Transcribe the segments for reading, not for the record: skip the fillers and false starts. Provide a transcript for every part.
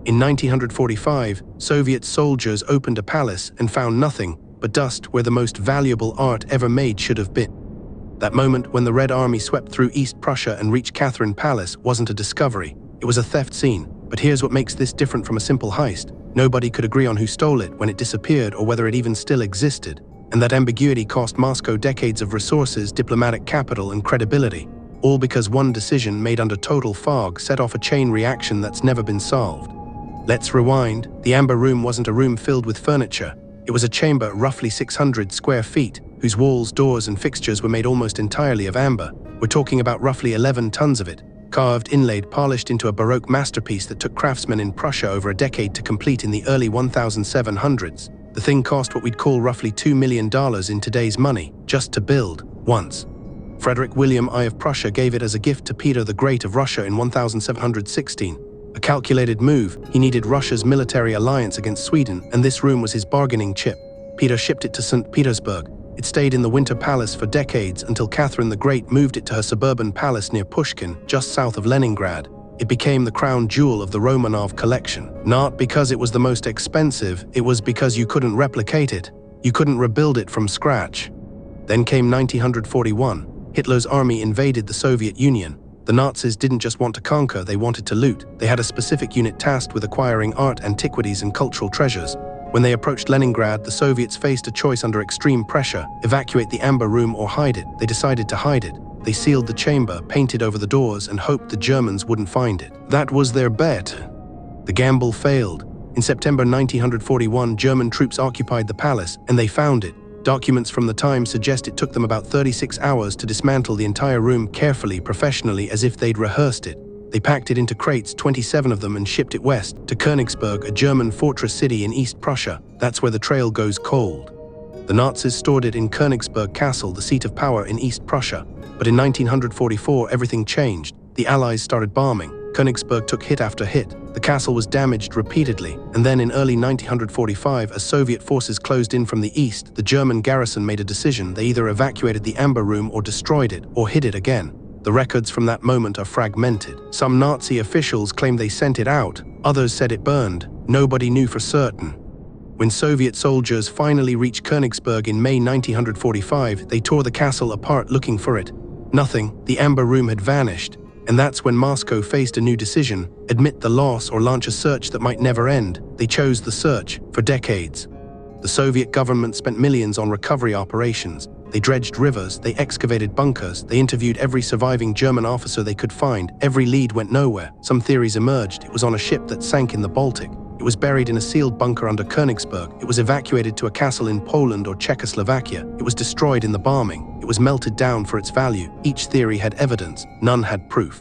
In 1945, Soviet soldiers opened a palace and found nothing but dust where the most valuable art ever made should have been. That moment when the Red Army swept through East Prussia and reached Catherine Palace wasn't a discovery, it was a theft scene. But here's what makes this different from a simple heist. Nobody could agree on who stole it, when it disappeared, or whether it even still existed. And that ambiguity cost Moscow decades of resources, diplomatic capital, and credibility. All because one decision made under total fog set off a chain reaction that's never been solved. Let's rewind. The Amber Room wasn't a room filled with furniture. It was a chamber roughly 600 square feet, whose walls, doors, and fixtures were made almost entirely of amber. We're talking about roughly 11 tons of it. Carved, inlaid, polished into a Baroque masterpiece that took craftsmen in Prussia over a decade to complete in the early 1700s. The thing cost what we'd call roughly $2 million in today's money, just to build, once. Frederick William I of Prussia gave it as a gift to Peter the Great of Russia in 1716. A calculated move. He needed Russia's military alliance against Sweden, and this room was his bargaining chip. Peter shipped it to St. Petersburg. It stayed in the Winter Palace for decades until Catherine the Great moved it to her suburban palace near Pushkin, just south of Leningrad. It became the crown jewel of the Romanov collection. Not because it was the most expensive, it was because you couldn't replicate it. You couldn't rebuild it from scratch. Then came 1941. Hitler's army invaded the Soviet Union. The Nazis didn't just want to conquer, they wanted to loot. They had a specific unit tasked with acquiring art, antiquities, and cultural treasures. When they approached Leningrad, the Soviets faced a choice under extreme pressure: evacuate the Amber Room or hide it. They decided to hide it. They sealed the chamber, painted over the doors, and hoped the Germans wouldn't find it. That was their bet. The gamble failed. In September 1941, German troops occupied the palace, and they found it. Documents from the time suggest it took them about 36 hours to dismantle the entire room carefully, professionally, as if they'd rehearsed it. They packed it into crates, 27 of them, and shipped it west to Königsberg, a German fortress city in East Prussia. That's where the trail goes cold. The Nazis stored it in Königsberg Castle, the seat of power in East Prussia. But in 1944, everything changed. The Allies started bombing. Königsberg took hit after hit. The castle was damaged repeatedly. And then in early 1945, as Soviet forces closed in from the east, the German garrison made a decision. They either evacuated the Amber Room or destroyed it, or hid it again. The records from that moment are fragmented. Some Nazi officials claim they sent it out. Others said it burned. Nobody knew for certain. When Soviet soldiers finally reached Königsberg in May 1945, they tore the castle apart looking for it. Nothing. The Amber Room had vanished. And that's when Moscow faced a new decision: admit the loss or launch a search that might never end. They chose the search for decades. The Soviet government spent millions on recovery operations. They dredged rivers, they excavated bunkers, they interviewed every surviving German officer they could find. Every lead went nowhere. Some theories emerged. It was on a ship that sank in the Baltic. It was buried in a sealed bunker under Königsberg. It was evacuated to a castle in Poland or Czechoslovakia. It was destroyed in the bombing. It was melted down for its value. Each theory had evidence. None had proof.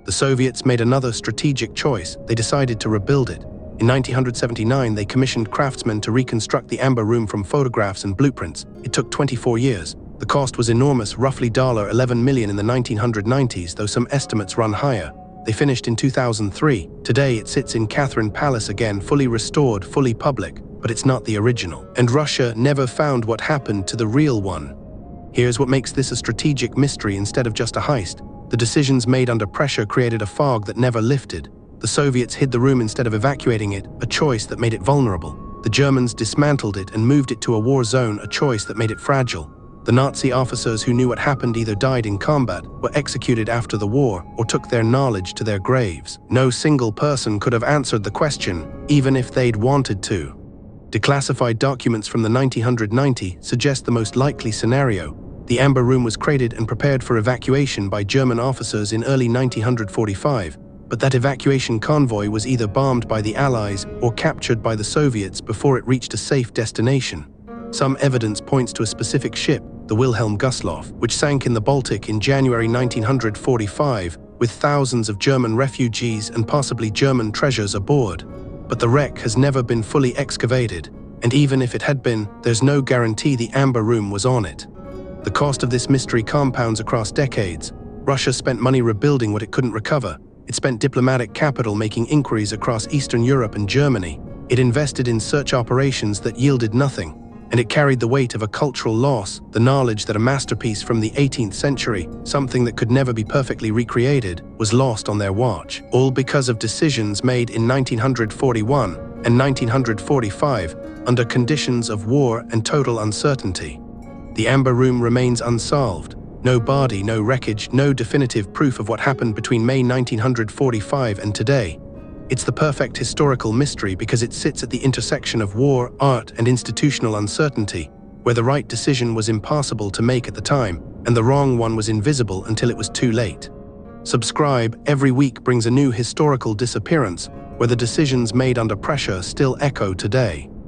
The Soviets made another strategic choice. They decided to rebuild it. In 1979, they commissioned craftsmen to reconstruct the Amber Room from photographs and blueprints. It took 24 years. The cost was enormous, roughly $11 million in the 1990s, though some estimates run higher. They finished in 2003. Today it sits in Catherine Palace again, fully restored, fully public, but it's not the original. And Russia never found what happened to the real one. Here's what makes this a strategic mystery instead of just a heist. The decisions made under pressure created a fog that never lifted. The Soviets hid the room instead of evacuating it, a choice that made it vulnerable. The Germans dismantled it and moved it to a war zone, a choice that made it fragile. The Nazi officers who knew what happened either died in combat, were executed after the war, or took their knowledge to their graves. No single person could have answered the question, even if they'd wanted to. Declassified documents from the 1990s suggest the most likely scenario. The Amber Room was crated and prepared for evacuation by German officers in early 1945. But that evacuation convoy was either bombed by the Allies or captured by the Soviets before it reached a safe destination. Some evidence points to a specific ship, the Wilhelm Gustloff, which sank in the Baltic in January 1945, with thousands of German refugees and possibly German treasures aboard. But the wreck has never been fully excavated, and even if it had been, there's no guarantee the Amber Room was on it. The cost of this mystery compounds across decades. Russia spent money rebuilding what it couldn't recover. It spent diplomatic capital making inquiries across Eastern Europe and Germany. It invested in search operations that yielded nothing. and it carried the weight of a cultural loss, the knowledge that a masterpiece from the 18th century, something that could never be perfectly recreated, was lost on their watch, all because of decisions made in 1941 and 1945 under conditions of war and total uncertainty. The Amber Room remains unsolved. No body, no wreckage, no definitive proof of what happened between May 1945 and today. It's the perfect historical mystery because it sits at the intersection of war, art, and institutional uncertainty, where the right decision was impossible to make at the time, and the wrong one was invisible until it was too late. Subscribe every week brings a new historical disappearance, where the decisions made under pressure still echo today.